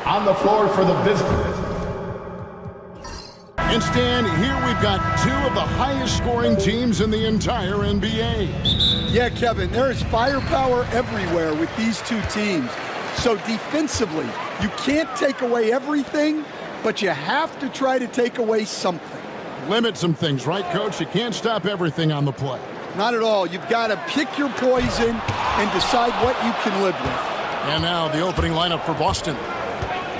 on the floor for the visitors. And Stan, here we've got two of the highest scoring teams in the entire NBA. Yeah, Kevin, there is firepower everywhere with these two teams. So defensively, you can't take away everything, but you have to try to take away something. Limit some things, right, Coach? You can't stop everything on the play. Not at all. You've got to pick your poison and decide what you can live with. And now the opening lineup for Boston.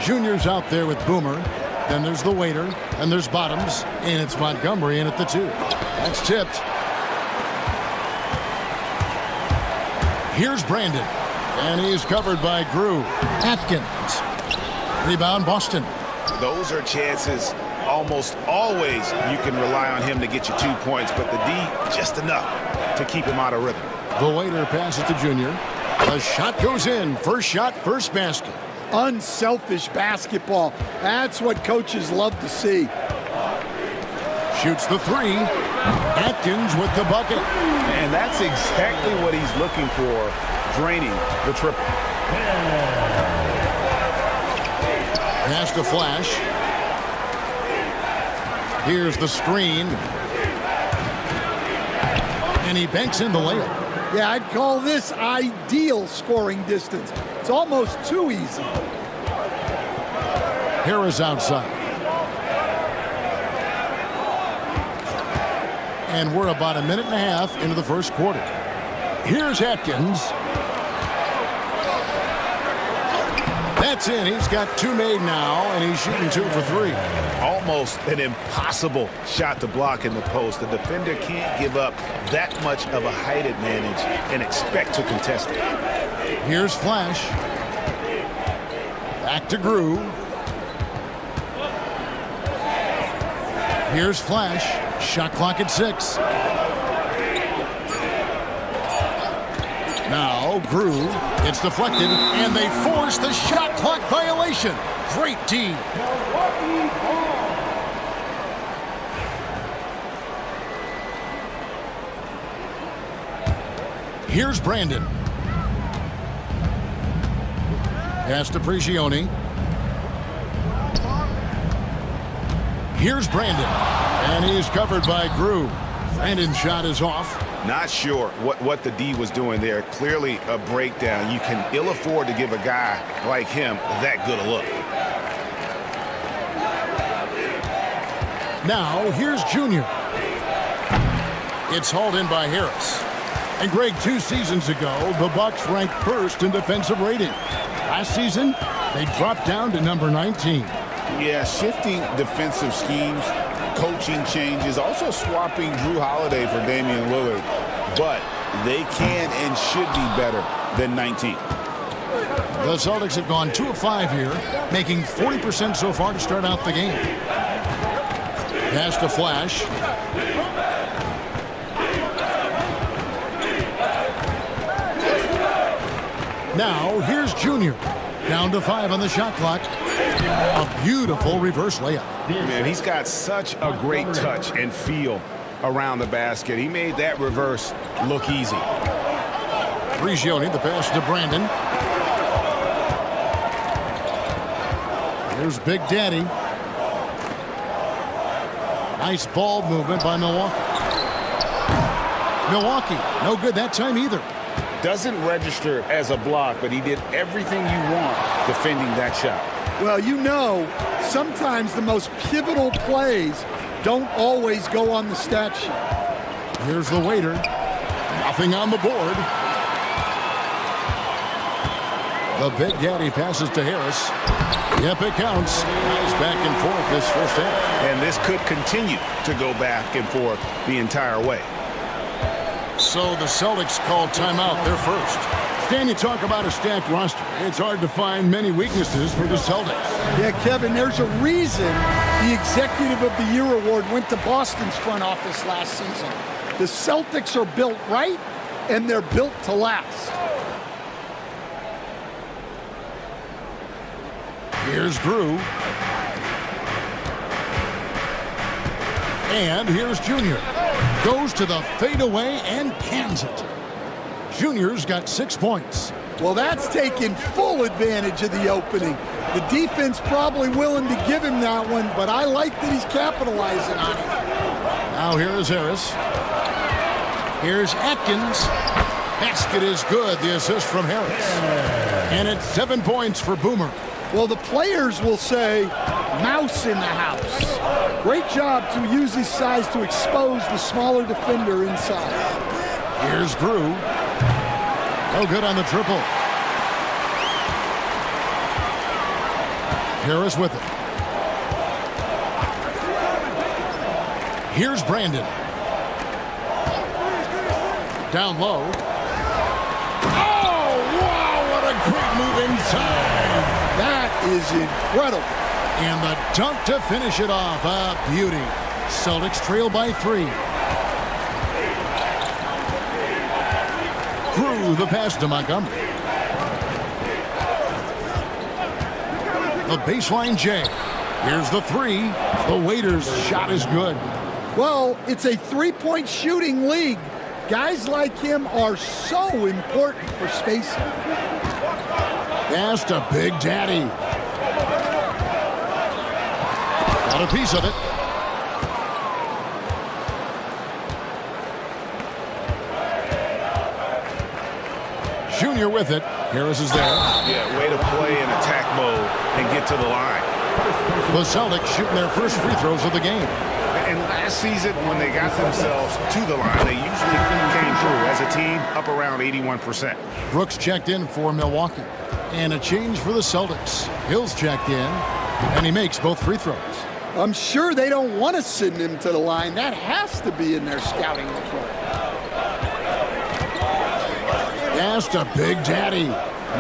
Junior's out there with Boomer. Then there's the waiter, and there's Bottoms, and it's Montgomery in at the 2. That's tipped. Here's Brandon, and he's covered by Grew. Atkins. Rebound, Boston. Those are chances almost always you can rely on him to get you 2 points, but the D, just enough to keep him out of rhythm. The waiter passes to Junior. The shot goes in. First shot, first basket. Unselfish basketball. That's what coaches love to see. Shoots the 3. Atkins with the bucket. And that's exactly what he's looking for, draining the triple. Pass to Flash. Here's the screen. And he banks in the layup. Yeah, I'd call this ideal scoring distance. It's almost too easy. Harris outside. And we're about a minute and a half into the first quarter. Here's Atkins. That's in. He's got 2 made now, and he's shooting 2 for 3. Almost an impossible shot to block in the post. The defender can't give up that much of a height advantage and expect to contest it. Here's Flash. Back to Grew. Here's Flash. Shot clock at 6. Now Grew gets deflected, and they force the shot clock violation. Great team. Here's Brandon. Pass to Prigioni. Here's Brandon. And he's covered by Grew. Brandon's shot is off. Not sure what the D was doing there. Clearly a breakdown. You can ill afford to give a guy like him that good a look. Now here's Junior. It's hauled in by Harris. And Greg, 2 seasons ago, the Bucks ranked first in defensive rating. Last season, they dropped down to number 19. Yeah, shifting defensive schemes, coaching changes, also swapping Drew Holiday for Damian Lillard. But they can and should be better than 19. The Celtics have gone 2 of 5 here, making 40% so far to start out the game. Pass to Flash. Now, here's Junior. Down to 5 on the shot clock. A beautiful reverse layup. Man, he's got such a great touch and feel around the basket. He made that reverse look easy. Prigioni, the pass to Brandon. Here's Big Daddy. Nice ball movement by Milwaukee. Milwaukee, no good that time either. Doesn't register as a block, but he did everything you want defending that shot. Well, you know, sometimes the most pivotal plays don't always go on the stat sheet. Here's the waiter. Nothing on the board. The Big Daddy passes to Harris. Yep, it counts. Nice back and forth this first half. And this could continue to go back and forth the entire way. So the Celtics call timeout. They're first. Stan, you talk about a stacked roster. It's hard to find many weaknesses for the Celtics. Yeah, Kevin, there's a reason the Executive of the Year award went to Boston's front office last season. The Celtics are built right, and they're built to last. Here's Grew. And here's Junior. Goes to the fadeaway and cans it. Junior's got 6 points. Well, that's taking full advantage of the opening. The defense probably willing to give him that one, but I like that he's capitalizing on it. Now here is Harris. Here's Atkins. Basket is good. The assist from Harris. And it's 7 points for Boomer. Well, the players will say, mouse in the house. Great job to use his size to expose the smaller defender inside. Here's Drew. No good on the triple. Harris with it. Here's Brandon. Down low. Oh, wow, what a great move inside. That is incredible. And the dunk to finish it off. A beauty. Celtics trail by 3. Through the pass to Montgomery. The baseline J. Here's the 3. The Waiters' shot is good. Well, it's a three-point shooting league. Guys like him are so important for spacing. Pass to Big Daddy. Got a piece of it. Junior with it. Harris is there. Yeah, way to play in attack mode and get to the line. The Celtics shooting their first free throws of the game. And last season, when they got themselves to the line, they usually came through as a team up around 81%. Brooks checked in for Milwaukee. And a change for the Celtics. Hill's checked in, and he makes both free throws. I'm sure they don't want to send him to the line. That has to be in their scouting report. Pass to Big Daddy.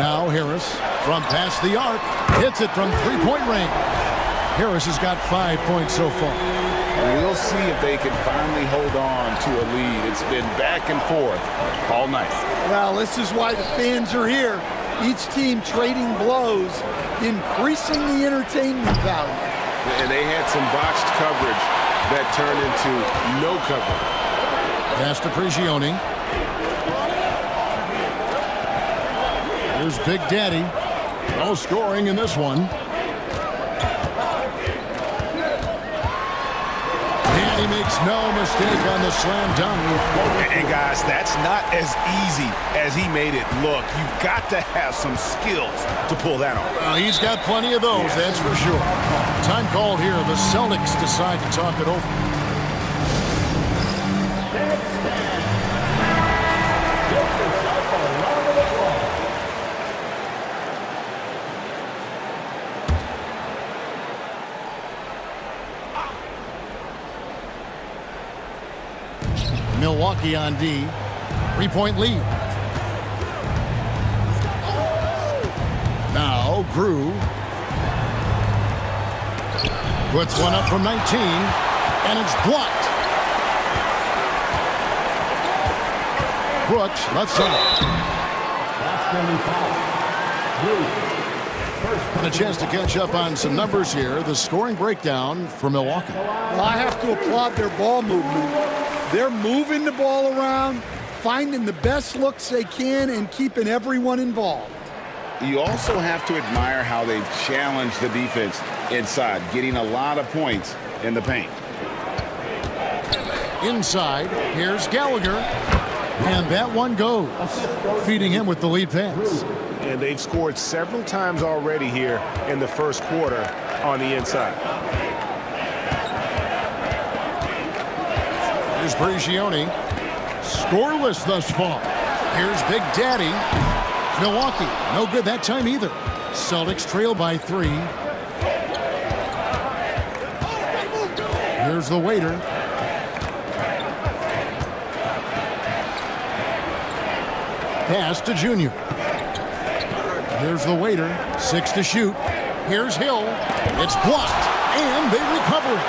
Now Harris from past the arc. Hits it from three-point range. Harris has got 5 points so far. We'll see if they can finally hold on to a lead. It's been back and forth all night. Well, this is why the fans are here. Each team trading blows, increasing the entertainment value. And they had some botched coverage that turned into no coverage. Pass to Prigioni. Here's Big Daddy. No scoring in this one. And he makes no mistake on the slam dunk. And guys, that's not as easy as he made it look. You've got to have some skills to pull that off. Well, he's got plenty of those, that's for sure. Time called here. The Celtics decide to talk it over. Milwaukee on D. 3-point lead. Now Drew puts one up from 19, and it's blocked. Brooks, left side. And a chance to catch up on some numbers here. The scoring breakdown for Milwaukee. Well, I have to applaud their ball movement. They're moving the ball around, finding the best looks they can, and keeping everyone involved. You also have to admire how they've challenged the defense inside, getting a lot of points in the paint. Inside, here's Gallagher. And that one goes, feeding him with the lead pass. And they've scored several times already here in the first quarter on the inside. Here's Prigioni. Scoreless thus far. Here's Big Daddy. Milwaukee, no good that time either. Celtics trail by 3. Here's the Waiter. Pass to Junior. Here's the Waiter. 6 to shoot. Here's Hill. It's blocked, and they recover it.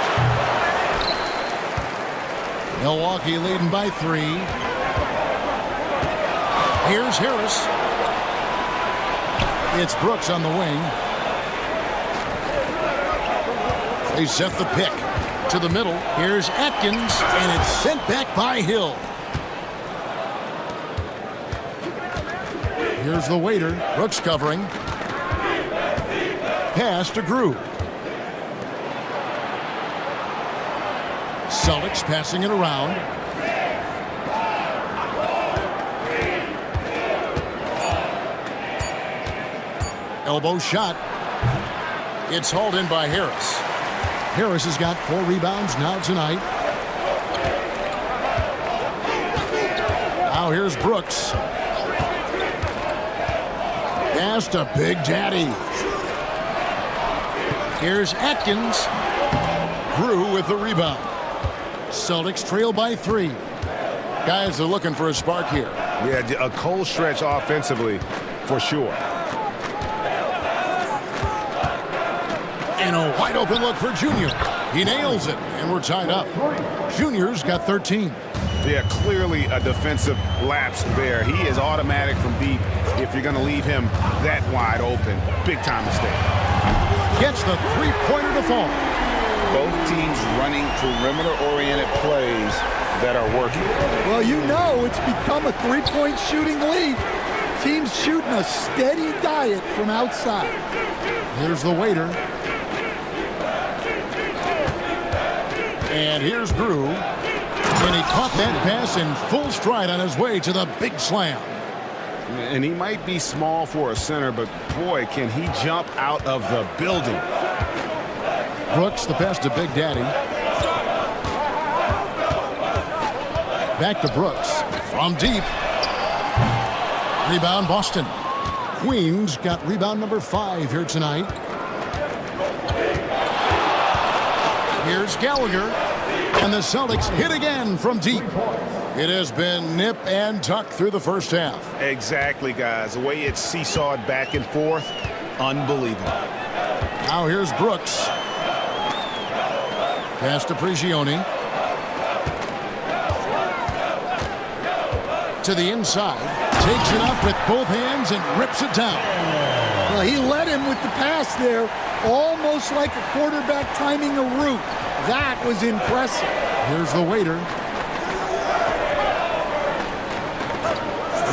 Milwaukee leading by 3. Here's Harris. It's Brooks on the wing. They set the pick to the middle. Here's Atkins, and it's sent back by Hill. Here's the waiter. Brooks covering. Pass to Grew. Celtics passing it around. Elbow shot. It's hauled in by Harris. Harris has got 4 rebounds now tonight. Now here's Brooks. Pass to Big Daddy. Here's Atkins. Grew with the rebound. Celtics trail by 3. Guys are looking for a spark here. Yeah, a cold stretch offensively for sure. And a wide open look for Junior. He nails it, and we're tied up. Junior's got 13. Yeah, clearly a defensive lapse there. He is automatic from deep if you're going to leave him that wide open. Big time mistake. Gets the three-pointer to fall. Both teams running perimeter-oriented plays that are working. Well, you know it's become a three-point shooting league. Teams shooting a steady diet from outside. Here's the waiter. And here's Grew. And he caught that pass in full stride on his way to the big slam. And he might be small for a center, but boy, can he jump out of the building. Brooks, the pass to Big Daddy. Back to Brooks. From deep. Rebound, Boston. Queens got rebound number 5 here tonight. Here's Gallagher. And the Celtics hit again from deep. It has been nip and tuck through the first half. Exactly, guys. The way it's seesawed back and forth, unbelievable. Now here's Brooks. Pass to Prigioni. To the inside. Takes it up with both hands and rips it down. Well, he led him with the pass there, almost like a quarterback timing a route. That was impressive. Here's the waiter.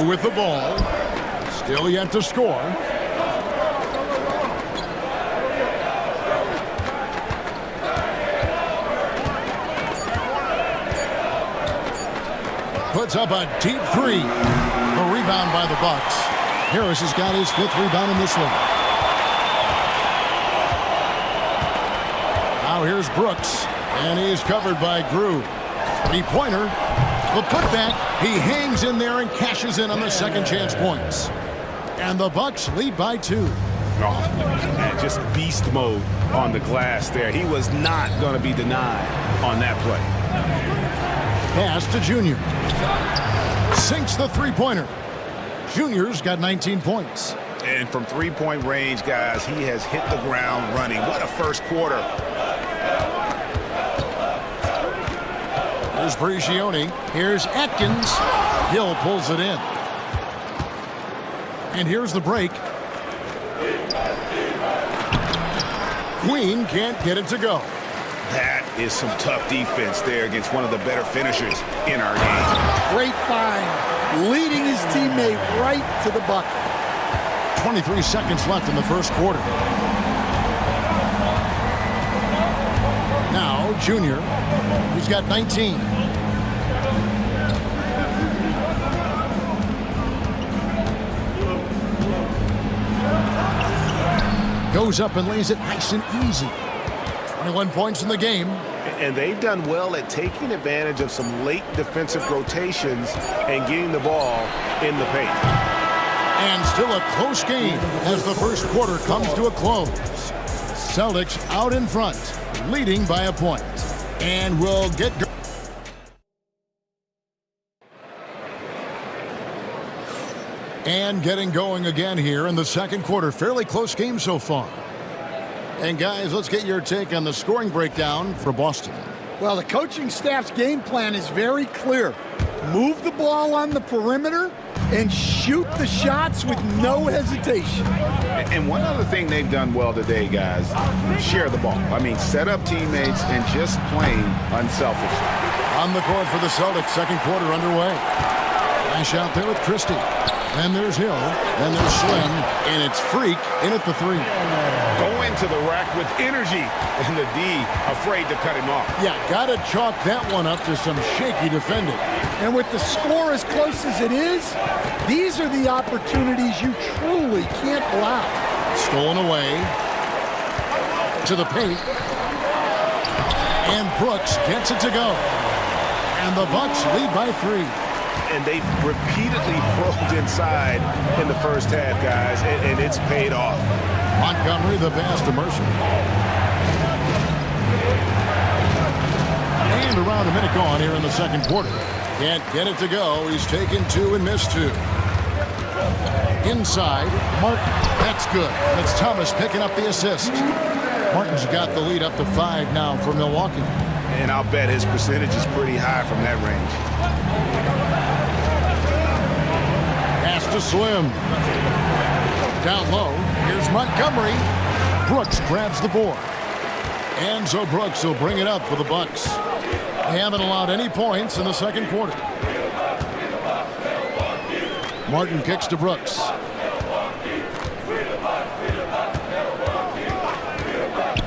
With the ball. Still yet to score. Puts up a deep 3. A rebound by the Bucks. Harris has got his 5th rebound in this one. Now here's Brooks, and he's covered by Grew. 3-pointer. The putback. He hangs in there and cashes in on the second chance points. And the Bucks lead by 2. Oh, man, just beast mode on the glass there. He was not going to be denied on that play. Pass to Junior. Sinks the 3-pointer. Junior's got 19 points. And from 3-point range, guys, he has hit the ground running. What a first quarter. Here's Prigioni. Here's Atkins. Hill pulls it in. And here's the break. Queen can't get it to go. That is some tough defense there against one of the better finishers in our game. Great find, leading his teammate right to the bucket. 23 seconds left in the first quarter. Now, Junior. He's got 19. Goes up and lays it nice and easy. 21 points in the game. And they've done well at taking advantage of some late defensive rotations and getting the ball in the paint. And still a close game as the first quarter comes to a close. Celtics out in front, leading by a point. And we'll get going. And getting going again here in the second quarter. Fairly close game so far. And guys, let's get your take on the scoring breakdown for Boston. Well, the coaching staff's game plan is very clear. Move the ball on the perimeter and shoot the shots with no hesitation. And one other thing they've done well today, guys, share the ball. I mean, set up teammates and just playing unselfishly. On the court for the Celtics, second quarter underway. Flash out there with Christie. Then there's Hill. Then there's Slim. And it's Freak in at the 3. Go into the rack with energy. And the D afraid to cut him off. Yeah, got to chalk that one up to some shaky defending. And with the score as close as it is, these are the opportunities you truly can't allow. Stolen away to the paint. And Brooks gets it to go. And the Bucks lead by 3. And they've repeatedly probed inside in the first half, guys, and it's paid off. Montgomery, the pass to Mercer. And around a minute gone here in the second quarter. Can't get it to go. He's taken 2 and missed 2. Inside, Martin. That's good. And it's Thomas picking up the assist. Martin's got the lead up to 5 now for Milwaukee. And I'll bet his percentage is pretty high from that range. Pass to Slim. Down low. Here's Montgomery. Brooks grabs the board. And so Brooks will bring it up for the Bucks. They haven't allowed any points in the second quarter. Martin kicks to Brooks.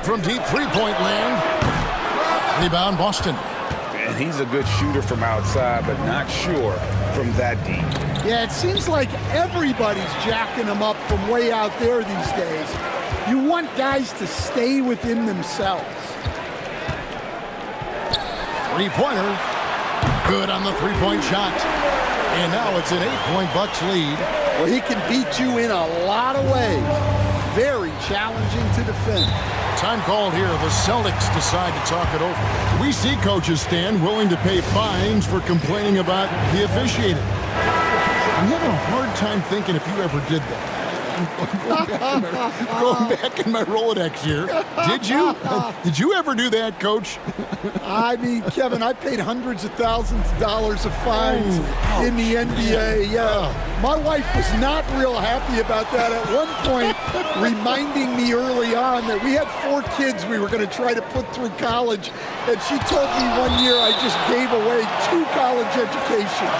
From deep three-point land. Rebound Boston. And he's a good shooter from outside, but not sure from that deep. Yeah, it seems like everybody's jacking them up from way out there these days. You want guys to stay within themselves. Three-pointer. Good on the three-point shot. And now it's an 8-point Bucks lead. Well, he can beat you in a lot of ways. Very challenging to defend. Time called here. The Celtics decide to talk it over. We see coaches stand willing to pay fines for complaining about the officiating. I'm having a hard time thinking if you ever did that. Going back in my Rolodex here. Did you? Did you ever do that, Coach? I mean, Kevin, I paid hundreds of thousands of dollars of fines in the NBA. Yeah. My wife was not real happy about that at one point, reminding me early on that we had 4 kids we were going to try to put through college. And she told me one year I just gave away 2 college educations.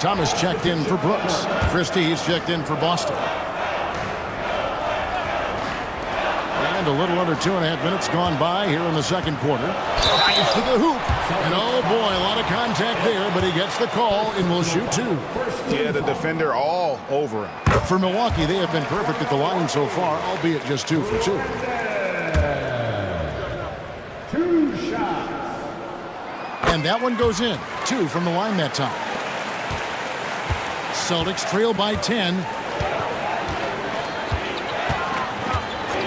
Thomas checked in for Brooks. Christie's checked in for Boston. And a little under 2.5 minutes gone by here in the second quarter. Nice to the hoop. And oh boy, a lot of contact there, but he gets the call and will shoot 2. Yeah, the defender all over him. For Milwaukee, they have been perfect at the line so far, albeit just 2 for 2. 2 shots. And that one goes in. 2 from the line that time. Celtics trail by 10.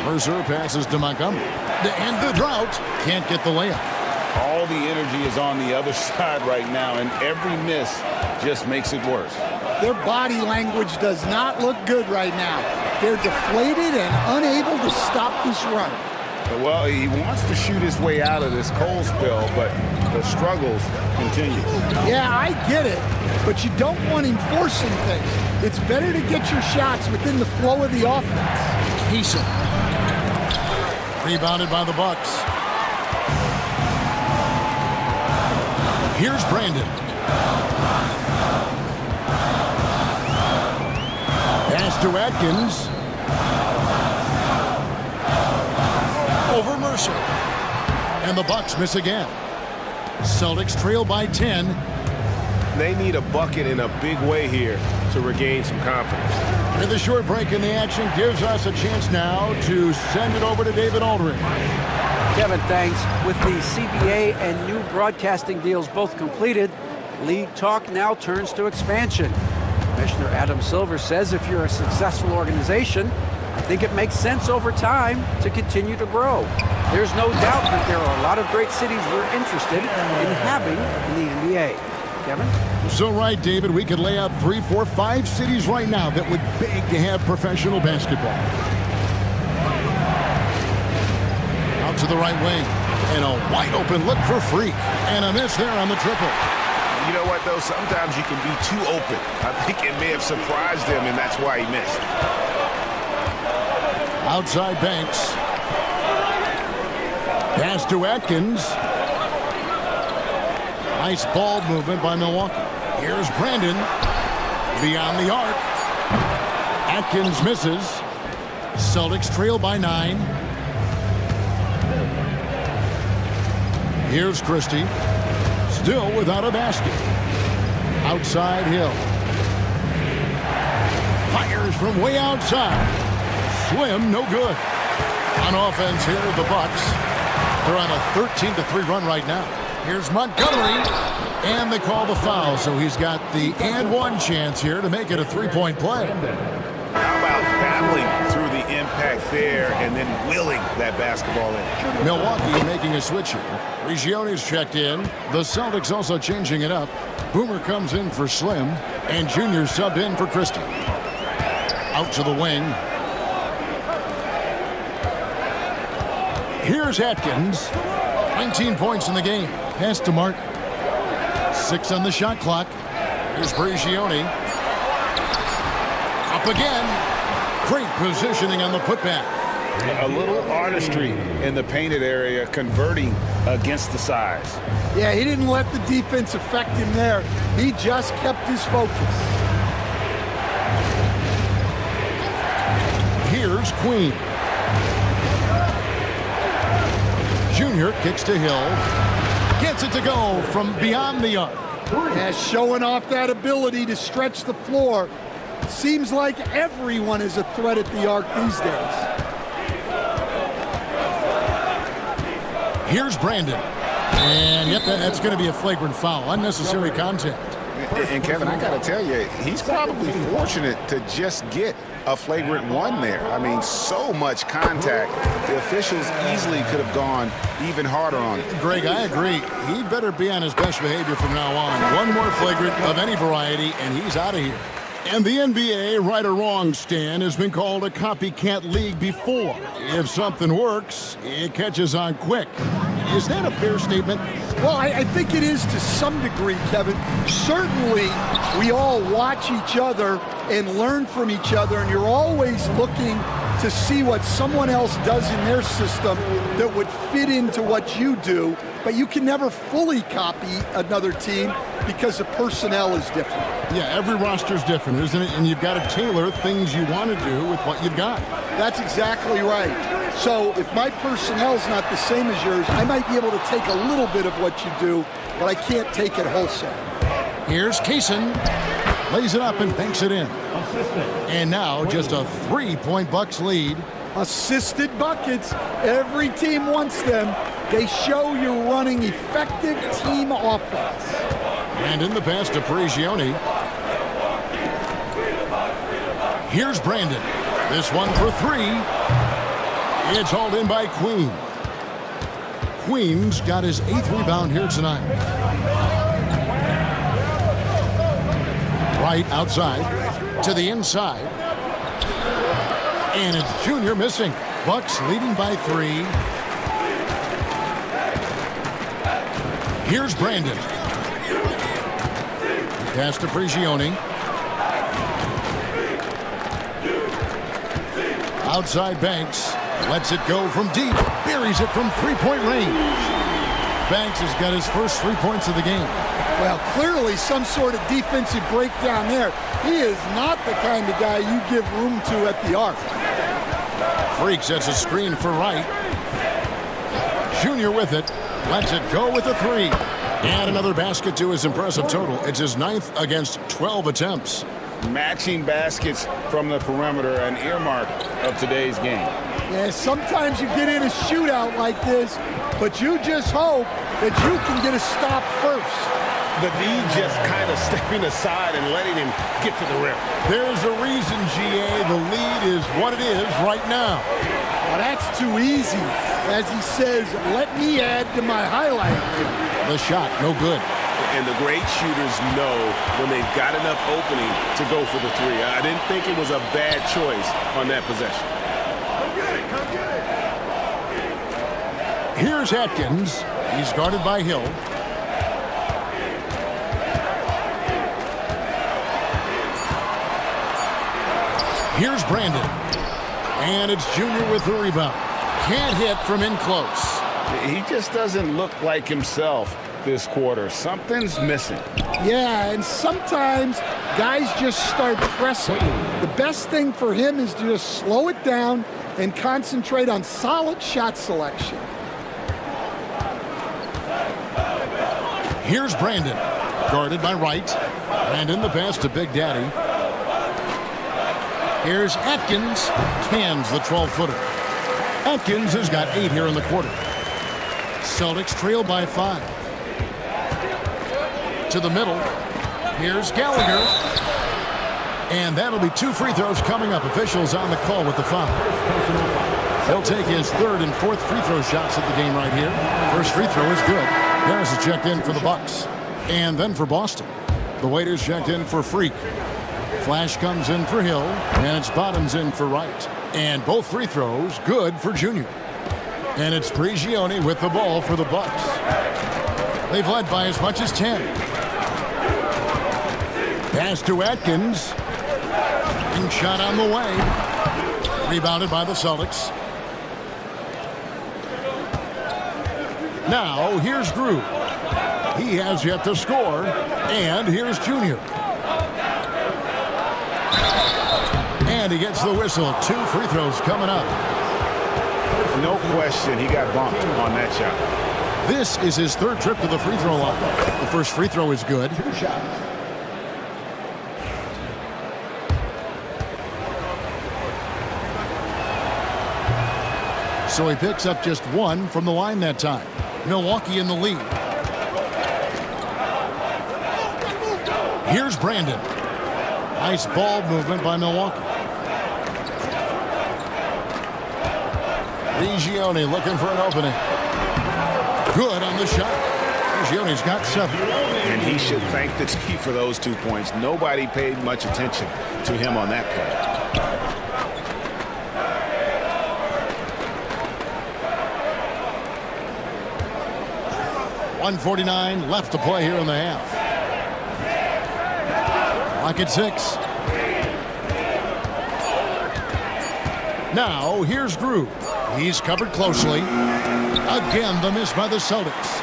Mercer passes to Montgomery. And the drought can't get the layup. All the energy is on the other side right now, and every miss just makes it worse. Their body language does not look good right now. They're deflated and unable to stop this run. Well, he wants to shoot his way out of this cold spell, but the struggles continue. Yeah, I get it, but you don't want him forcing things. It's better to get your shots within the flow of the offense. Keeson. Rebounded by the Bucks. Here's Brandon. Pass to Atkins. Over Mercer. And the Bucks miss again. Celtics trail by 10. They need a bucket in a big way here to regain some confidence. And the short break in the action gives us a chance now to send it over to David Aldridge. Kevin, thanks. With the CBA and new broadcasting deals both completed, league talk now turns to expansion. Commissioner Adam Silver says if you're a successful organization, I think it makes sense over time to continue to grow. There's no doubt that there are a lot of great cities we're interested in having in the NBA. Kevin? So right, David, we could lay out 3, 4, 5 cities right now that would beg to have professional basketball. Out to the right wing. And a wide open look for Freak. And a miss there on the triple. You know what, though? Sometimes you can be too open. I think it may have surprised him, and that's why he missed. Outside Banks. Pass to Atkins. Nice ball movement by Milwaukee. Here's Brandon. Beyond the arc. Atkins misses. Celtics trail by 9. Here's Christie. Still without a basket. Outside Hill. Fires from way outside. Slim, no good. On offense here, the Bucks. They're on a 13-3 run right now. Here's Montgomery. And they call the foul, so he's got the and one chance here to make it a three-point play. How about battling through the impact there and then willing that basketball in? Milwaukee making a switch here. Regione's checked in. The Celtics also changing it up. Boomer comes in for Slim, and Junior subbed in for Christie. Out to the wing. Here's Atkins. 19 points in the game. Pass to Martin. 6 on the shot clock. Here's Prigioni. Up again. Great positioning on the putback. A little artistry in the painted area, converting against the size. Yeah, he didn't let the defense affect him there. He just kept his focus. Here's Queen. Junior kicks to Hill. Gets it to go from beyond the arc. Yeah, showing off that ability to stretch the floor. Seems like everyone is a threat at the arc these days. Here's Brandon. And yep, that's going to be a flagrant foul. Unnecessary contact. And Kevin, I got to tell you, he's probably fortunate to just get a flagrant one there. I mean, so much contact. The officials easily could have gone even harder on it. Greg, I agree. He better be on his best behavior from now on. One more flagrant of any variety, and he's out of here. And the NBA, right or wrong, Stan, has been called a copycat league before. If something works, it catches on quick. Is that a fair statement? Well, I think it is to some degree, Kevin. Certainly, we all watch each other and learn from each other, and you're always looking to see what someone else does in their system that would fit into what you do, but you can never fully copy another team because the personnel is different. Yeah, every roster's different, isn't it? And you've got to tailor things you want to do with what you've got. That's exactly right. So if my personnel's not the same as yours, I might be able to take a little bit of what you do, but I can't take it wholesale. Here's Kaysen. Lays it up and banks it in. And now just a 3-point Bucks lead. Assisted buckets. Every team wants them. They show you're running effective team offense. And in the pass to Prigioni. Here's Brandon. This one for 3. It's hauled in by Queen. Queen's got his 8th rebound here tonight. Right outside to the inside. And it's Junior missing. Bucks leading by 3. Here's Brandon. Pass to Prigioni. Outside Banks. Lets it go from deep. Buries it from 3-point range. Banks has got his first 3 points of the game. Well, clearly some sort of defensive breakdown there. He is not the kind of guy you give room to at the arc. Freak sets a screen for Wright. Junior with it. Lets it go with a 3. And another basket to his impressive total. It's his 9th against 12 attempts. Matching baskets from the perimeter, an earmark of today's game. Yeah, sometimes you get in a shootout like this, but you just hope that you can get a stop first. The D just kind of stepping aside and letting him get to the rim. There's a reason, GA, the lead is what it is right now. Well, that's too easy. As he says, let me add to my highlight reel. The shot, no good. And the great shooters know when they've got enough opening to go for the 3. I didn't think it was a bad choice on that possession. Here's Atkins. He's guarded by Hill. Here's Brandon. And it's Junior with the rebound. Can't hit from in close. He just doesn't look like himself this quarter. Something's missing. Yeah, and sometimes guys just start pressing. The best thing for him is to just slow it down and concentrate on solid shot selection. It. Here's Brandon, guarded by Wright. Brandon the pass to Big Daddy. Here's Atkins, cans the 12-footer. Atkins has got 8 here in the quarter. Celtics trail by 5. To the middle. Here's Gallagher. And that'll be 2 free throws coming up. Officials on the call with the foul. He'll take his 3rd and 4th free throw shots at the game right here. First free throw is good. Harris is checked in for the Bucks. And then for Boston, the waiters checked in for Freak. Flash comes in for Hill, and it's Bottoms in for Wright. And both free throws good for Junior. And it's Prigioni with the ball for the Bucks. They've led by as much as 10. Pass to Atkins. And shot on the way. Rebounded by the Celtics. Now here's Drew. He has yet to score. And here's Junior. And he gets the whistle. 2 free throws coming up. No question, he got bumped on that shot. This is his 3rd trip to the free throw line. The first free throw is good. 2 shots. So he picks up just 1 from the line that time. Milwaukee in the lead. Here's Brandon. Nice ball movement by Milwaukee. Prigioni looking for an opening. Good on the shot. Prigioni's got 7. And he should thank the team for those 2 points. Nobody paid much attention to him on that play. .149 left to play here in the half. Clock at 6. Now here's Drew. He's covered closely. Again, the miss by the Celtics.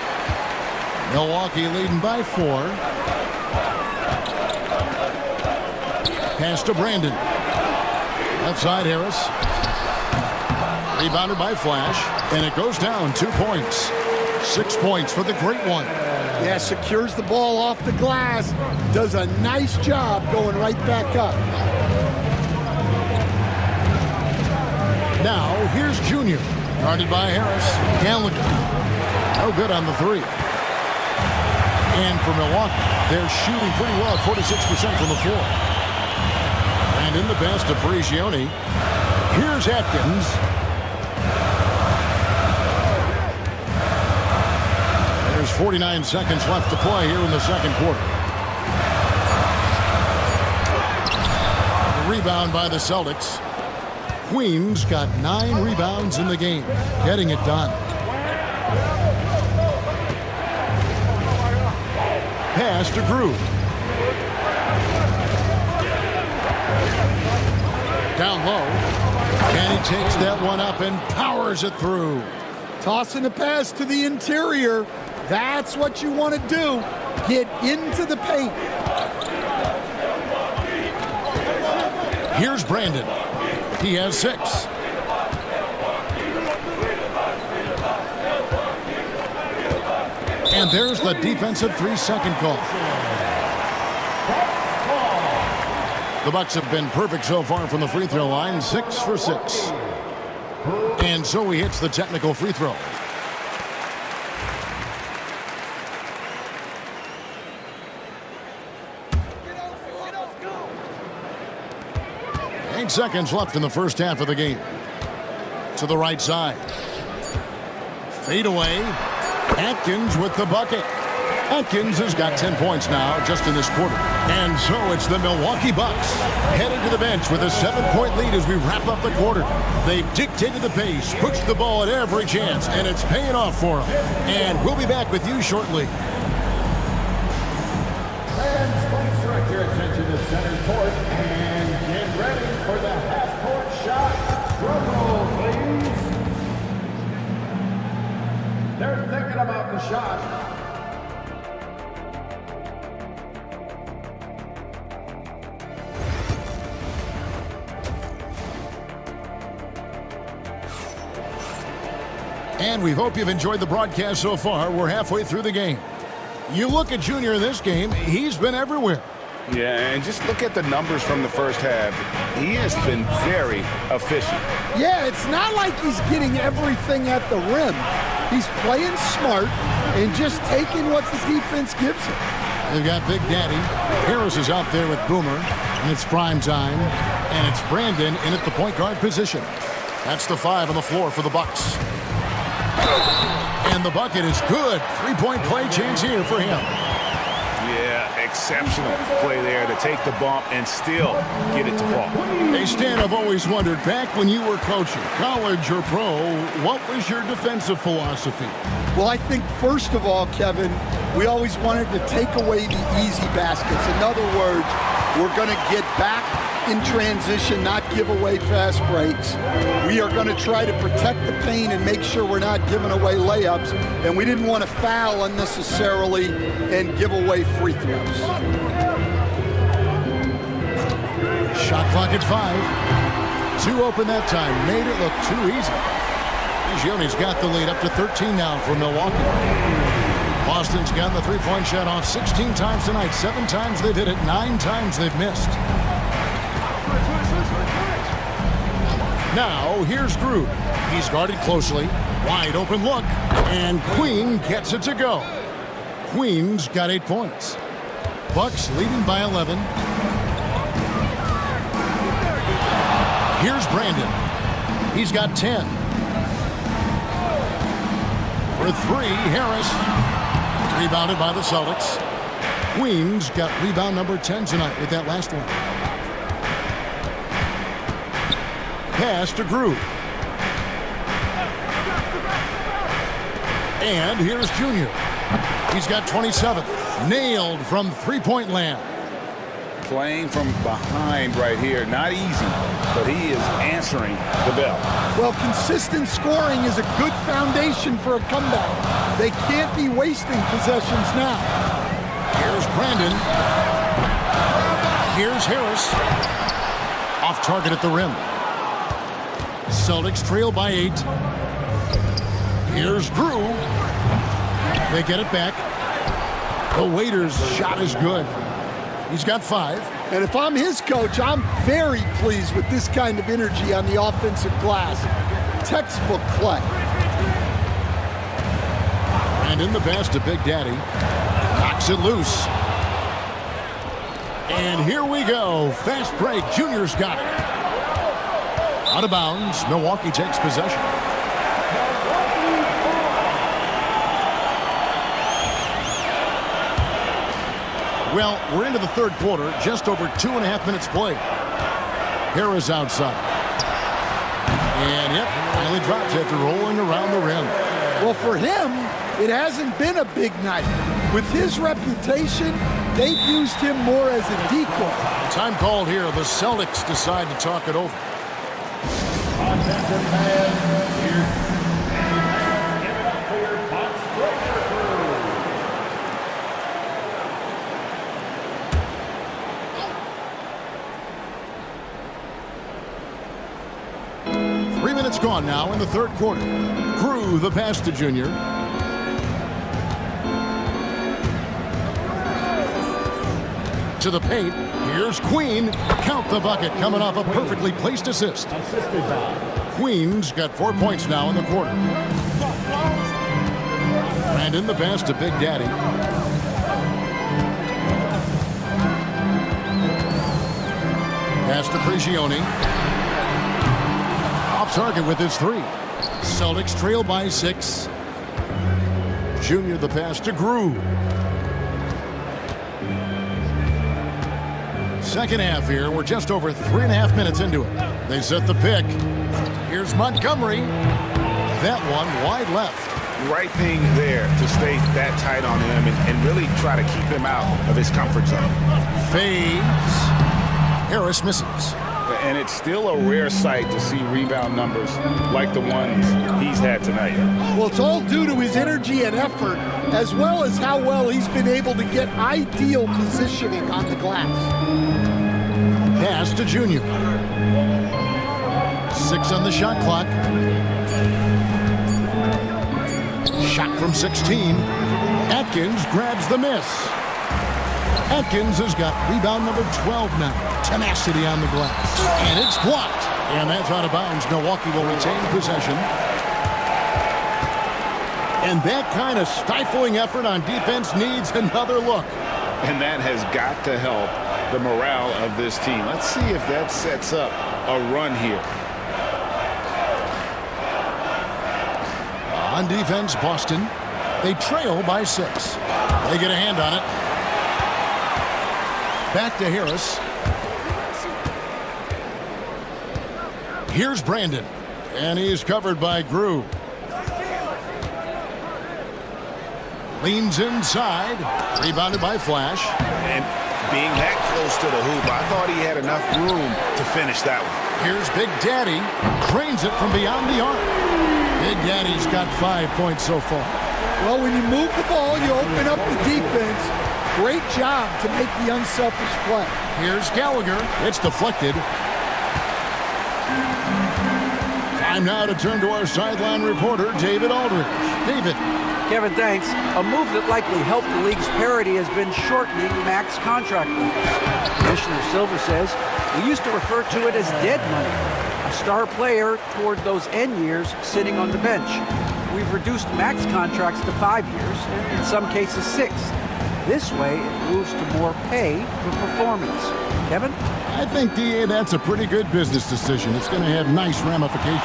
Milwaukee leading by 4. Pass to Brandon. Left side Harris. Rebounded by Flash. And it goes down 2 points. 6 points for the Great One. Yeah, secures the ball off the glass. Does a nice job going right back up. Now, here's Junior. Guarded by Harris. Gallagher. No good on the 3. And for Milwaukee, they're shooting pretty well, 46% from the floor. And in the pass to Prigioni. Here's Atkins. There's 49 seconds left to play here in the second quarter. The rebound by the Celtics. Queens got 9 rebounds in the game, getting it done. Pass to Drew. Down low. And he takes that one up and powers it through. Tossing a pass to the interior. That's what you want to do. Get into the paint. Here's Brandon. He has 6. And there's the defensive 3-second call. The Bucks have been perfect so far from the free throw line, 6 for 6. And so he hits the technical free throw. Seconds left in the first half of the game. To the right side. Fade away. Atkins with the bucket. Atkins has got 10 points now just in this quarter. And so it's the Milwaukee Bucks headed to the bench with a 7-point lead as we wrap up the quarter. They've dictated the pace, pushed the ball at every chance, and it's paying off for them. And we'll be back with you shortly. Fans, please direct your attention to center court and get ready for the half-court shot. Drum roll, please. They're thinking about the shot. And we hope you've enjoyed the broadcast so far. We're halfway through the game. You look at Junior in this game, he's been everywhere. Yeah, and just look at the numbers from the first half. He has been very efficient. Yeah, it's not like he's getting everything at the rim. He's playing smart and just taking what the defense gives him. They've got Big Daddy. Harris is out there with Boomer, and it's prime time. And it's Brandon in at the point guard position. That's the 5 on the floor for the Bucks. And the bucket is good. 3-point play chance here for him. Yeah, exceptional play there to take the bump and still get it to fall. Hey, Stan, I've always wondered, back when you were coaching, college or pro, what was your defensive philosophy? Well, I think, first of all, Kevin, we always wanted to take away the easy baskets. In other words, we're going to get back in transition, not give away fast breaks. We are going to try to protect the paint and make sure we're not giving away layups. And we didn't want to foul unnecessarily and give away free throws. Shot clock at 5. 2 open that time. Made it look too easy. Prigioni's got the lead up to 13 now for Milwaukee. Boston's gotten the three-point shot off 16 times tonight. 7 times they've hit it, 9 times they've missed. Now, here's Drew. He's guarded closely. Wide open look. And Queen gets it to go. Queen's got 8 points. Bucks leading by 11. Here's Brandon. He's got 10. For 3, Harris. Rebounded by the Celtics. Queen's got rebound number 10 tonight with that last one. Pass to Drew. And here's Junior. He's got 27. Nailed from three-point land. Playing from behind right here. Not easy, but he is answering the bell. Well, consistent scoring is a good foundation for a comeback. They can't be wasting possessions now. Here's Brandon. Here's Harris. Off target at the rim. Celtics trail by 8. Here's Drew. They get it back. The Waiters' shot is good. He's got 5. And if I'm his coach, I'm very pleased with this kind of energy on the offensive glass. Textbook play. Brandon, the pass to Big Daddy. Knocks it loose. And here we go. Fast break. Junior's got it. Out of bounds. Milwaukee takes possession. Well, we're into the third quarter. Just over 2.5 minutes played. Harris outside. And yep, finally drops after rolling around the rim. Well, for him, it hasn't been a big night. With his reputation, they've used him more as a decoy. Time called here. The Celtics decide to talk it over. Offensive man here. Give it up for your Bucks breaker crew. 3 minutes gone now in the third quarter. Crew the pass to Junior. To the paint. Here's Queen. Count the bucket coming off a perfectly placed assist. assisted by Queen's got 4 points now in the quarter. Brandon the pass to Big Daddy. Pass to Prigioni. Off target with his 3. Celtics trail by 6. Junior the pass to Grew. Second half here. We're just over 3.5 minutes into it. They set the pick. Here's Montgomery. That one wide left. Right thing there to stay that tight on him and really try to keep him out of his comfort zone. Fades. Harris misses. And it's still a rare sight to see rebound numbers like the ones he's had tonight. Well, it's all due to his energy and effort, as well as how well he's been able to get ideal positioning on the glass. Pass to Junior. 6 on the shot clock. Shot from 16. Atkins grabs the miss. Atkins has got rebound number 12 now. Tenacity on the glass. And it's blocked. And that's out of bounds. Milwaukee will retain possession. And that kind of stifling effort on defense needs another look. And that has got to help the morale of this team. Let's see if that sets up a run here. On defense, Boston. They trail by 6. They get a hand on it. Back to Harris. Here's Brandon. And he's covered by Grew. Leans inside. Rebounded by Flash. And being that close to the hoop, I thought he had enough room to finish that one. Here's Big Daddy. Drains it from beyond the arc. Big Daddy's got 5 points so far. Well, when you move the ball, you open up the defense. Great job to make the unselfish play. Here's Gallagher. It's deflected. Time now to turn to our sideline reporter, David Aldridge. David. Kevin, thanks. A move that likely helped the league's parity has been shortening max contract limits. Commissioner Silver says we used to refer to it as dead money, a star player toward those end years sitting on the bench. We've reduced max contracts to 5 years, and in some cases 6. This way, it moves to more pay for performance. Kevin? I think, DA, that's a pretty good business decision. It's going to have nice ramifications.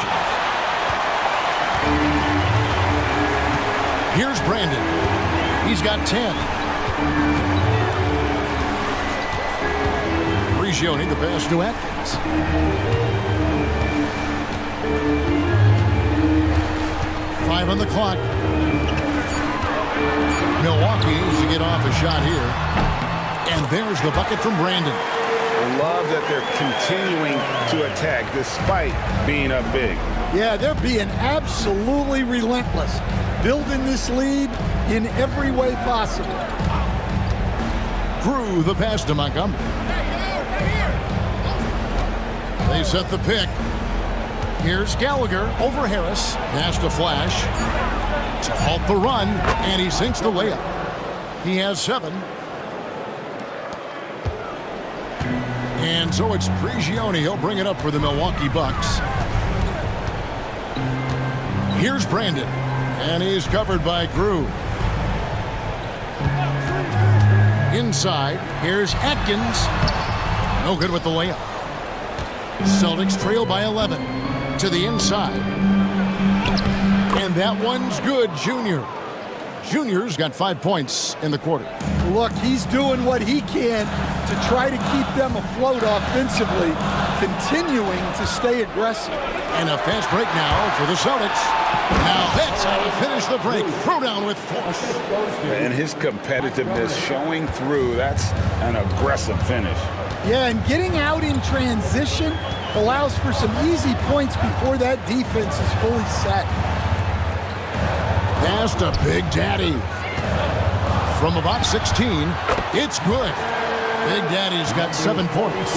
Here's Brandon. He's got 10. Prigioni, the pass to Atkins. Five on the clock. Milwaukee needs to get off a shot here. And there's the bucket from Brandon. I love that they're continuing to attack despite being up big. Yeah, they're being absolutely relentless, building this lead in every way possible. Grew the pass to Montgomery. They set the pick. Here's Gallagher over Harris. Pass to Flash to halt the run, and he sinks the layup. He has 7. And so it's Prigioni. He'll bring it up for the Milwaukee Bucks. Here's Brandon, and he's covered by Grew. Inside, here's Atkins. No good with the layup. Celtics trail by 11 to the inside. And that one's good, Junior. Junior's got 5 points in the quarter. Look, he's doing what he can to try to keep them afloat offensively, continuing to stay aggressive. And a fast break now for the Celtics. Now that's how to finish the break. Throw down with force. And his competitiveness showing through. That's an aggressive finish. Yeah, and getting out in transition allows for some easy points before that defense is fully set. Pass to Big Daddy. From about 16, it's good. Big Daddy's got 7 points.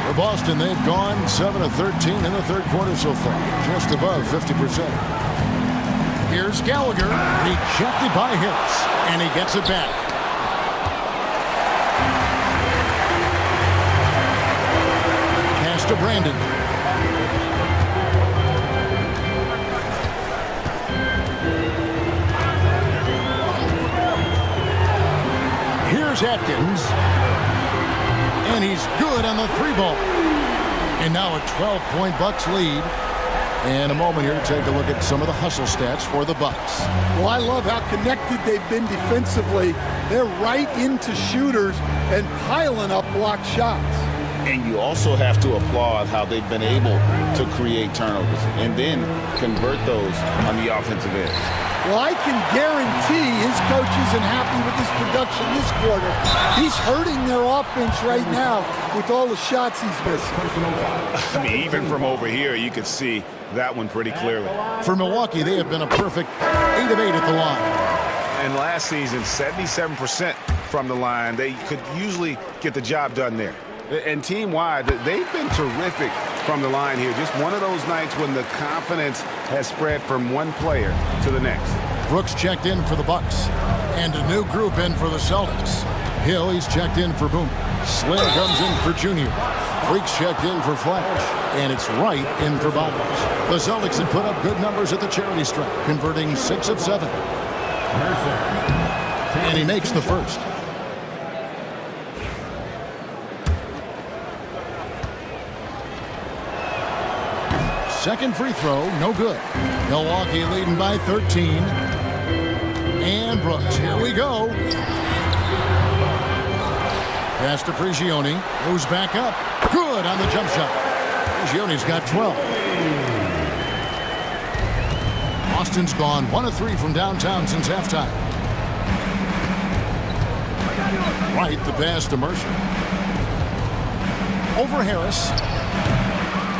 For Boston, they've gone 7 of 13 in the third quarter so far, just above 50%. Here's Gallagher, rejected by Harris, and he gets it back. Pass to Brandon. Here's Atkins. And he's good on the 3-ball. And now a 12-point Bucks lead. And a moment here to take a look at some of the hustle stats for the Bucks. Well, I love how connected they've been defensively. They're right into shooters and piling up blocked shots. And you also have to applaud how they've been able to create turnovers and then convert those on the offensive end. Well, I can guarantee his coach isn't happy with his production this quarter. He's hurting their offense right now with all the shots he's missing. I mean, even from over here, you could see that one pretty clearly. For Milwaukee, they have been a perfect 8 of 8 at the line. And last season, 77% from the line. They could usually get the job done there. And team-wide, they've been terrific from the line here. Just one of those nights when the confidence has spread from one player to the next. Brooks checked in for the Bucks. And a new group in for the Celtics. Hill, he's checked in for Boom. Slim comes in for Junior. Freaks checked in for Flash. And it's Wright in for Bobbles. The Celtics have put up good numbers at the charity stripe, converting 6 of 7. And he makes the first. Second free throw, no good. Milwaukee leading by 13. And Brooks, here we go. Pass to Prigioni, goes back up. Good on the jump shot. Prigioni's got 12. Austin's gone 1 of 3 from downtown since halftime. Wright, the pass to Mercer. Over Harris.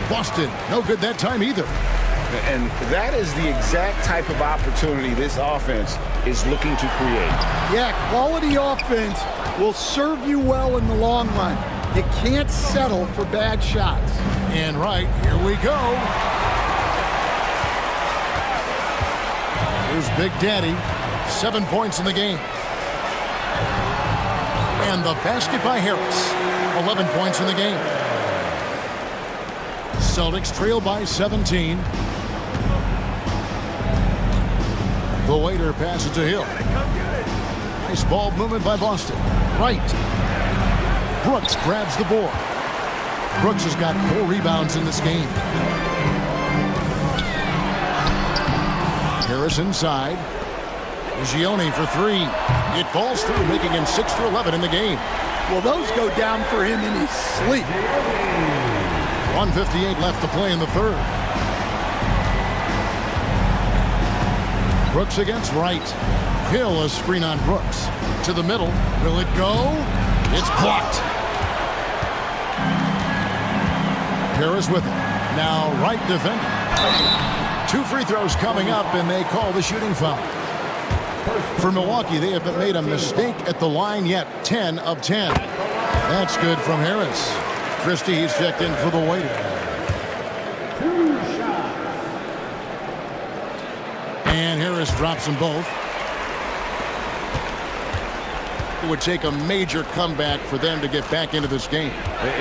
Boston, no good that time either. And that is the exact type of opportunity this offense is looking to create. Yeah, quality offense will serve you well in the long run. You can't settle for bad shots. And Wright, here we go. Here's Big Daddy, 7 points in the game. And the basket by Harris, 11 points in the game. Celtics trail by 17. The waiter passes to Hill. Nice ball movement by Boston. Right. Brooks grabs the board. Brooks has got 4 rebounds in this game. Harris inside. Gioni for 3. It falls through, making him 6 for 11 in the game. Well, those go down for him in his sleep. 1:58 left to play in the third. Brooks against Wright. Hill, a screen on Brooks. To the middle. Will it go? It's blocked. Harris with it. Now Wright defending. 2 free throws coming up, and they call the shooting foul. For Milwaukee, they haven't made a mistake at the line yet. 10 of 10. That's good from Harris. Christie, he's checked in for the waiter. 2 shots. And Harris drops them both. It would take a major comeback for them to get back into this game.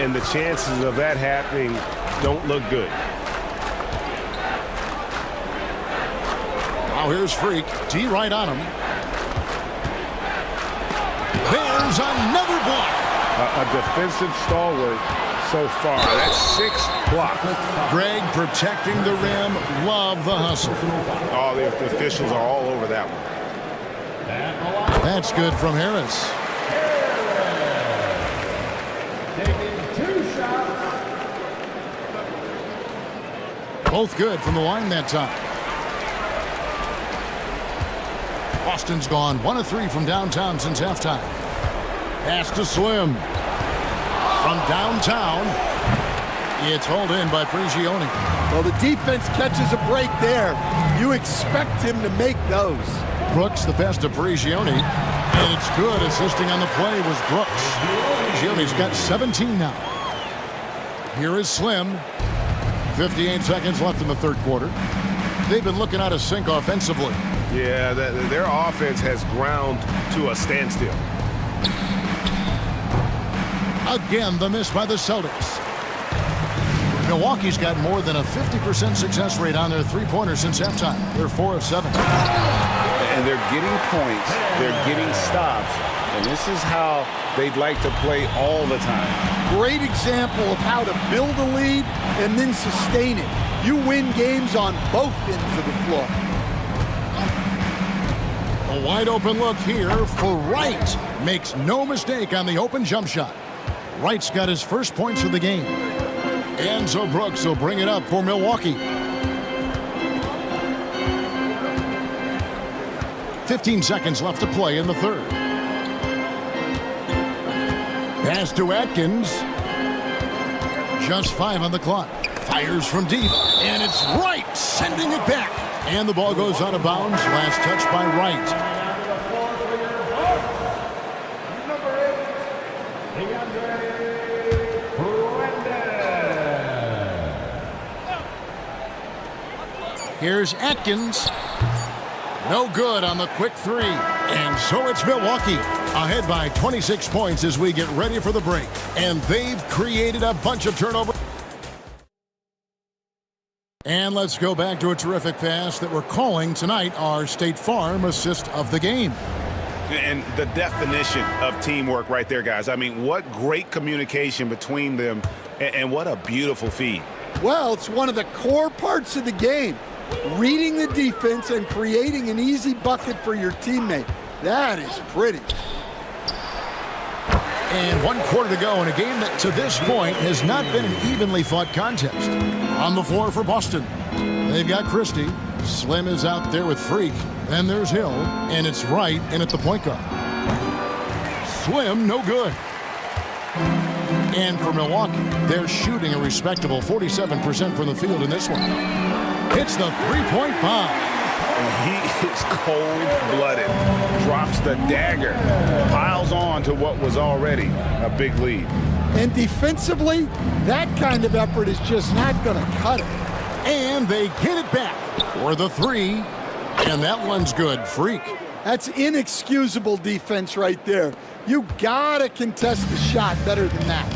And the chances of that happening don't look good. Now here's Freak. D right on him. There's another block. A defensive stalwart so far. That's 6 blocks. Greg protecting the rim. Love the hustle. Oh, the officials are all over that one. That's good from Harris. Taking 2 shots. Both good from the line that time. Boston's gone 1 of 3 from downtown since halftime. Pass to Slim. From downtown, it's hauled in by Prigioni. Well, the defense catches a break there. You expect him to make those. Brooks, the pass to Prigioni. And it's good. Assisting on the play was Brooks. Prigioni's got 17 now. Here is Slim. 58 seconds left in the third quarter. They've been looking out of sync offensively. Yeah, their offense has ground to a standstill. Again, the miss by the Celtics. Milwaukee's got more than a 50% success rate on their three-pointers since halftime. They're 4 of 7. And they're getting points. They're getting stops. And this is how they'd like to play all the time. Great example of how to build a lead and then sustain it. You win games on both ends of the floor. A wide open look here for Wright. Makes no mistake on the open jump shot. Wright's got his first points of the game. And so Brooks will bring it up for Milwaukee. 15 seconds left to play in the third. Pass to Atkins. Just 5 on the clock. Fires from deep. And it's Wright sending it back. And the ball goes out of bounds. Last touch by Wright. Here's Atkins. No good on the quick three. And so it's Milwaukee ahead by 26 points as we get ready for the break. And they've created a bunch of turnovers. And let's go back to a terrific pass that we're calling tonight our State Farm assist of the game. And the definition of teamwork right there, guys. I mean, what great communication between them, and what a beautiful feed. Well, it's one of the core parts of the game. Reading the defense and creating an easy bucket for your teammate. That is pretty. And 1 quarter to go in a game that to this point has not been an evenly fought contest. On the floor for Boston, they've got Christie. Slim is out there with Freak. Then there's Hill, and it's Wright in at the point guard. Slim, no good. And for Milwaukee, they're shooting a respectable 47% from the field in this one. It's the three-point bomb. He is cold-blooded, drops the dagger, piles on to what was already a big lead. And defensively, that kind of effort is just not going to cut it. And they get it back for the three. And that one's good. Freak. That's inexcusable defense right there. You got to contest the shot better than that.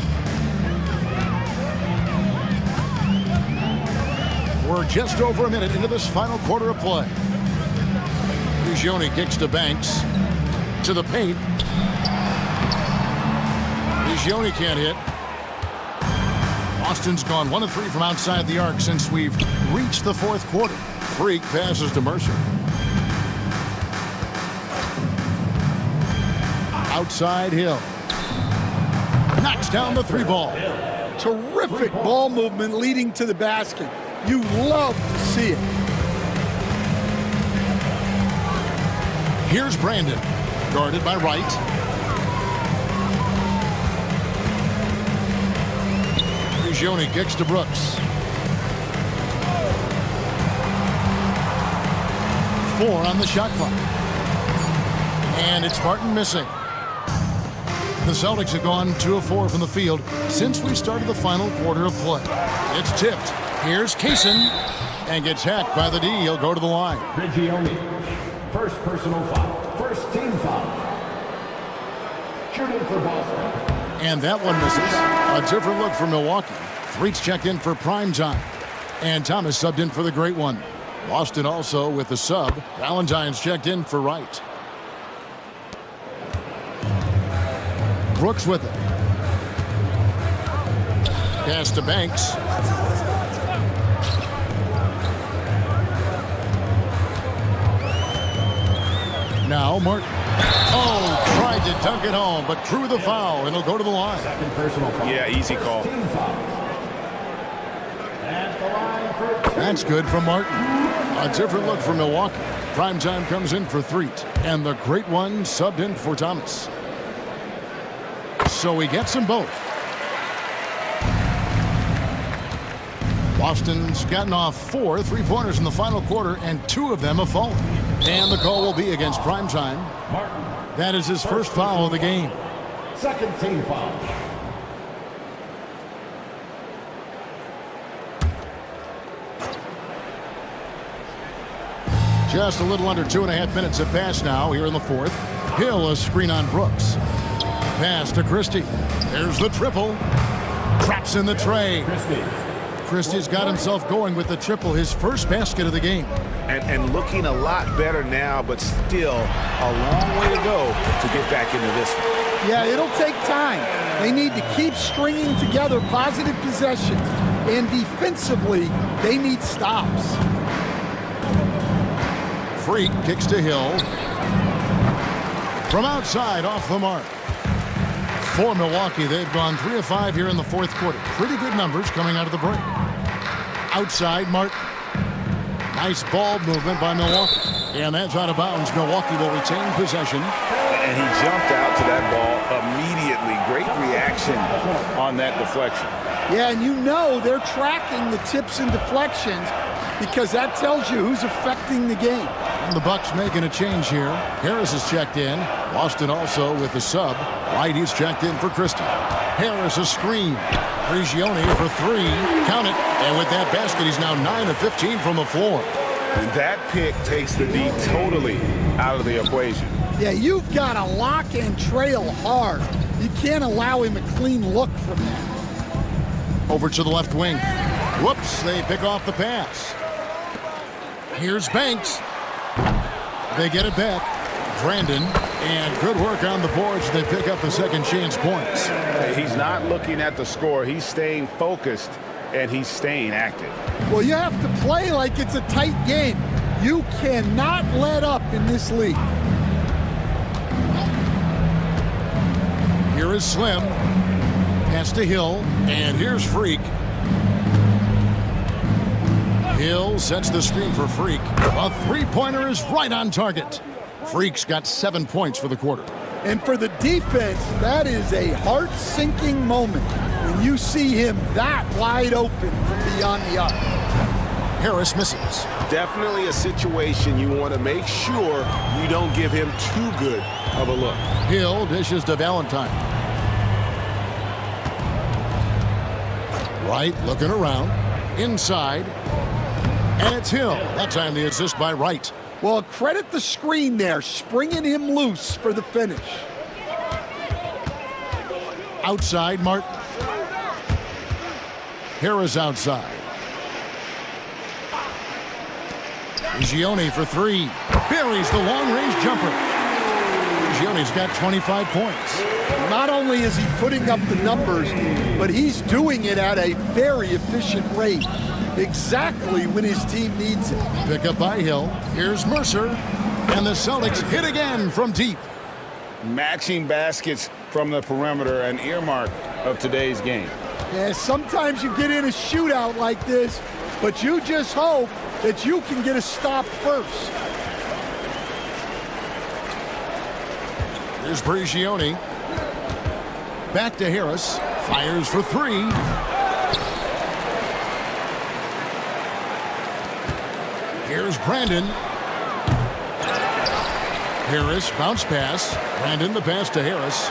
We're just over a minute into this final quarter of play. Prigioni kicks to Banks. To the paint. Prigioni can't hit. Austin's gone 1 of 3 from outside the arc since we've reached the 4th quarter. Freak passes to Mercer. Outside Hill. Knocks down the 3 ball. Terrific ball movement leading to the basket. You love to see it. Here's Brandon, guarded by Wright. Prigioni kicks to Brooks. 4 on the shot clock. And it's Martin missing. The Celtics have gone 2 of 4 from the field since we started the final quarter of play. It's tipped. Here's Kaysen, and gets hacked by the D. He'll go to the line. Prigioni, first personal foul, first team foul. Shooting for Boston. And that one misses. A different look for Milwaukee. Threet's checked in for prime time. And Thomas subbed in for the great one. Boston also with the sub. Valentine's checked in for Wright. Brooks with it. Pass to Banks. Now Martin. Oh, tried to dunk it home, but drew the foul, and he'll go to the line. Second personal foul. Yeah, easy call. Team foul. At the line for That's good from Martin. A different look for Milwaukee. Primetime comes in for Threet, and the great one subbed in for Thomas. So he gets them both. Boston's gotten off 4 3-pointers in the final quarter, and 2 of them have fallen. And the call will be against Primetime. Martin. That is his first foul of the game. Second team foul. Just a little under 2.5 minutes have passed now here in the 4th. Hill a screen on Brooks. Pass to Christie. There's the triple. Traps in the tray. Christie's got himself going with the triple, his first basket of the game. And looking a lot better now, but still a long way to go to get back into this one. Yeah, it'll take time. They need to keep stringing together positive possessions. And defensively, they need stops. Freak kicks to Hill. From outside, off the mark. For Milwaukee, they've gone 3 of 5 here in the 4th quarter. Pretty good numbers coming out of the break. Outside, Martin. Nice ball movement by Milwaukee. And that's out of bounds. Milwaukee will retain possession. And he jumped out to that ball immediately. Great reaction on that deflection. Yeah, and you know they're tracking the tips and deflections because that tells you who's affecting the game. And the Bucks making a change here. Harris is checked in. Boston also with the sub. White is checked in for Christie. Harris a screen. Prigioni for 3. Count it. And with that basket, he's now 9 of 15 from the floor. And that pick takes the D totally out of the equation. Yeah, you've got to lock and trail hard. You can't allow him a clean look from that. Over to the left wing. Whoops, they pick off the pass. Here's Banks. They get it back. Brandon, and good work on the boards. They pick up the second chance points. He's not looking at the score. He's staying focused, and he's staying active. Well, you have to play like it's a tight game. You cannot let up in this league. Here is Slim. Pass to Hill, and here's Freak. Hill sets the screen for Freak. A three-pointer is right on target. Freak's got 7 points for the quarter. And for the defense, that is a heart-sinking moment when you see him that wide open from beyond the arc. Harris misses. Definitely a situation you want to make sure you don't give him too good of a look. Hill dishes to Valentine. Wright looking around. Inside. And it's Hill. That time the assist by Wright. Well, credit the screen there, springing him loose for the finish. Outside, Martin. Harris outside. Gioni for three. Buries the long-range jumper. Gioni's got 25 points. Not only is he putting up the numbers, but he's doing it at a very efficient rate. Exactly when his team needs it. Pick up by Hill. Here's Mercer. And the Celtics hit again from deep. Matching baskets from the perimeter, an earmark of today's game. Yeah, sometimes you get in a shootout like this, but you just hope that you can get a stop first. Here's Brigioni. Back to Harris. Fires for three. Here's Brandon. Harris, bounce pass. Brandon, the pass to Harris.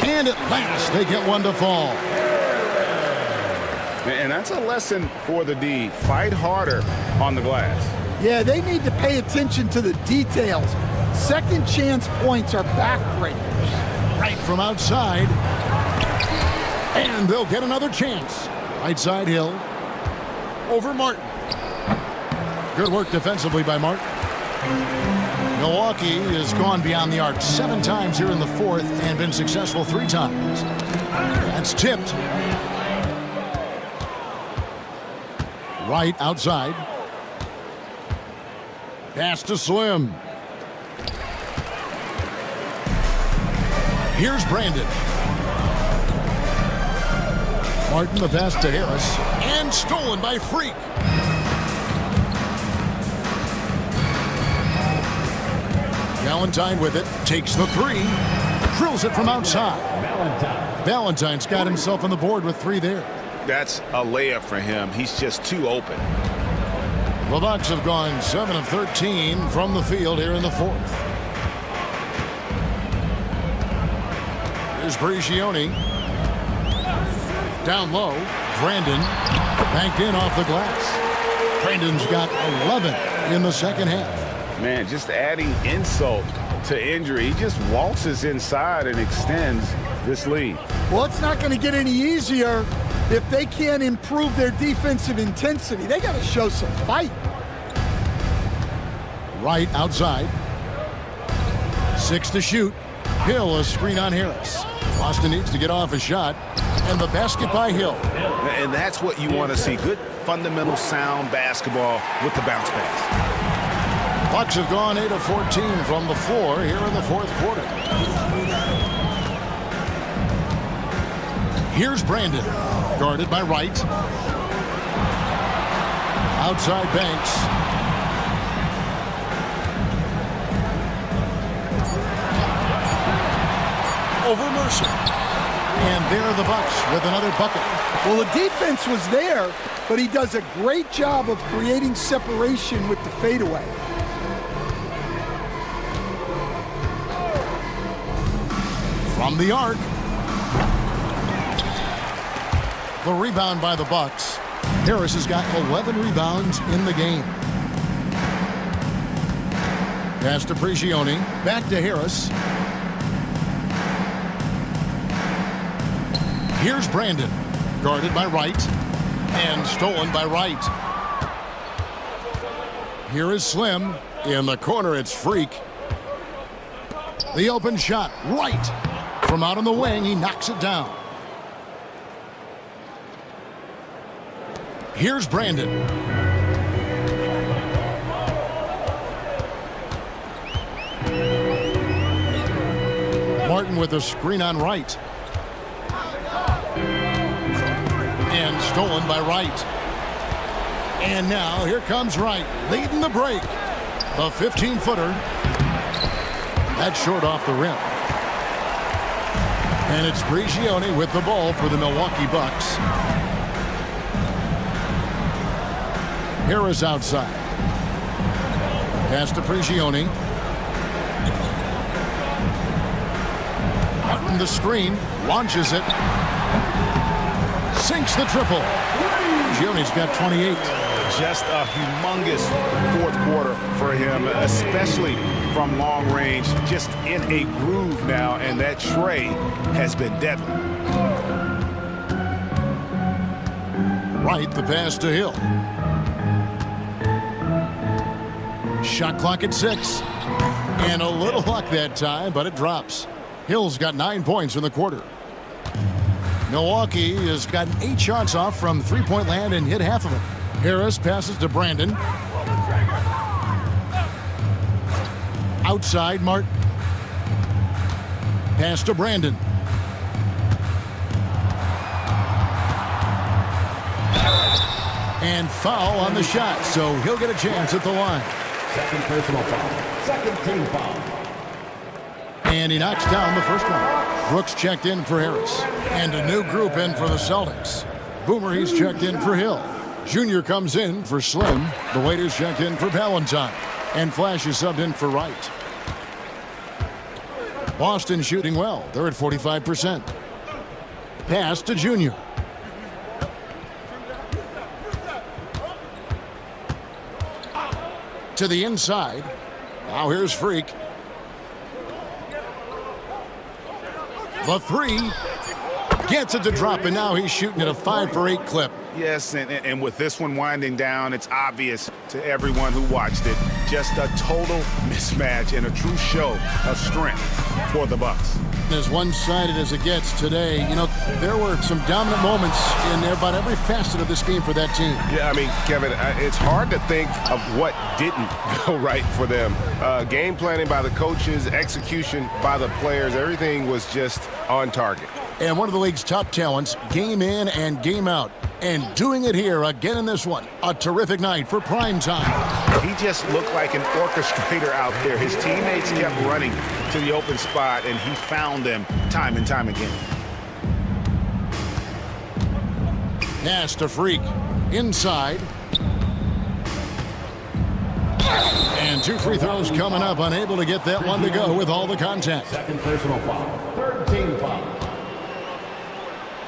And at last, they get one to fall. And that's a lesson for the D. Fight harder on the glass. Yeah, they need to pay attention to the details. Second chance points are backbreakers. Right from outside. And they'll get another chance. Right side Hill. Over Martin. Good work defensively by Martin. Milwaukee has gone beyond the arc 7 times here in the fourth and been successful 3 times. That's tipped. Right outside. Pass to Slim. Here's Brandon. Martin, the pass to Harris. And stolen by Freak. Valentine with it. Takes the three. Drills it from outside. Valentine's got himself on the board with 3 there. That's a layup for him. He's just too open. The Bucks have gone 7 of 13 from the field here in the fourth. Here's Brigioni. Down low. Brandon banked in off the glass. Brandon's got 11 in the second half. Man, just adding insult to injury. He just waltzes inside and extends this lead. Well, it's not going to get any easier if they can't improve their defensive intensity. They got to show some fight. Right outside. 6 to shoot. Hill a screen on Harris. Boston needs to get off a shot. And the basket by Hill. And that's what you want to see. Good fundamental sound basketball with the bounce pass. Bucks have gone 8 of 14 from the floor here in the fourth quarter. Here's Brandon. Guarded by Wright. Outside Banks. Over Mercer. And there are the Bucks with another bucket. Well, the defense was there, but he does a great job of creating separation with the fadeaway. From the arc. The rebound by the Bucks. Harris has got 11 rebounds in the game. Pass to Prigioni. Back to Harris. Here's Brandon. Guarded by Wright. And stolen by Wright. Here is Slim. In the corner, it's Freak. The open shot. Wright. From out on the wing, he knocks it down. Here's Brandon. Martin with a screen on Wright. And stolen by Wright. And now here comes Wright, leading the break. The 15-footer. That's short off the rim. And it's Prigioni with the ball for the Milwaukee Bucks. Harris outside. Pass to Prigioni. Martin the screen, launches it. Sinks the triple. Prigioni's got 28. Just a humongous fourth quarter for him, especially from long range. Just in a groove now, and that tray has been deadly. Right, the pass to Hill. Shot clock at 6. And a little luck that time, but it drops. Hill's got 9 points in the quarter. Milwaukee has gotten 8 shots off from three-point land and hit half of it. Harris passes to Brandon. Outside, Martin. Pass to Brandon. And foul on the shot, so he'll get a chance at the line. Second personal foul. Second team foul. And he knocks down the first one. Brooks checked in for Harris. And a new group in for the Celtics. Boomer, he's checked in for Hill. Junior comes in for Slim. The waiters checked in for Valentine. And Flash is subbed in for Wright. Boston shooting well. They're at 45%. Pass to Junior. To the inside. Now here's Freak. The three. Gets it to drop, and now he's shooting at a 5-for-8 clip. Yes, and with this one winding down, it's obvious to everyone who watched it. Just a total mismatch and a true show of strength for the Bucks. As one-sided as it gets today, you know, there were some dominant moments in about every facet of this game for that team. Yeah, I mean, Kevin, it's hard to think of what didn't go right for them. Game planning by the coaches, execution by the players, everything was just on target. And one of the league's top talents, game in and game out. And doing it here again in this one. A terrific night for prime time. He just looked like an orchestrator out there. His teammates kept running to the open spot, and he found them time and time again. Pass to Freak. Inside. And 2 free throws coming up. Unable to get that one to go with all the contact. Second personal foul. Third team foul.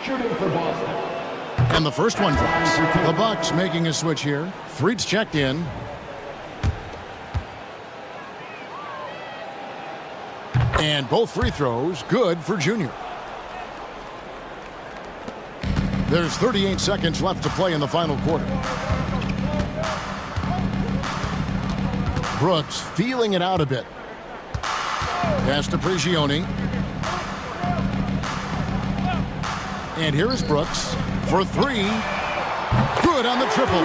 Shooting for Boston. And the first one drops. The Bucks making a switch here. Freak's checked in. And both free throws good for Junior. There's 38 seconds left to play in the final quarter. Brooks feeling it out a bit. Pass to Prigioni. And here is Brooks for 3. Good on the triple.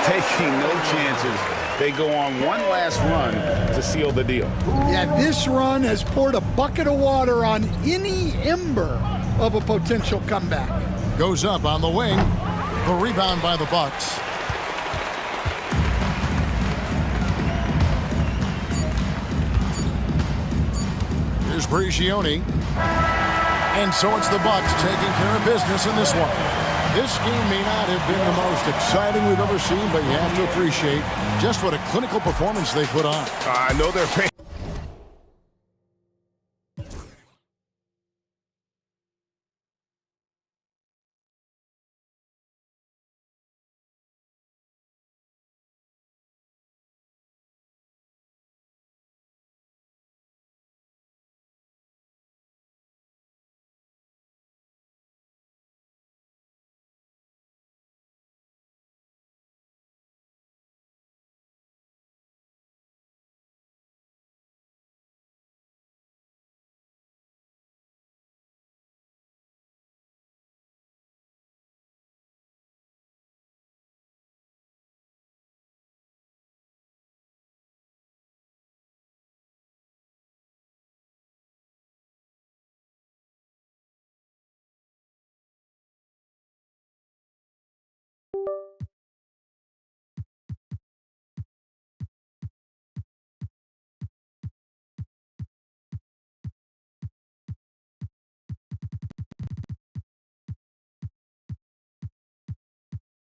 Taking no chances. They go on one last run to seal the deal. Yeah, this run has poured a bucket of water on any ember of a potential comeback. Goes up on the wing. The rebound by the Bucks. Here's Prigioni. And so it's the Bucks taking care of business in this one. This game may not have been the most exciting we've ever seen, but you have to appreciate just what a clinical performance they put on. I know their fans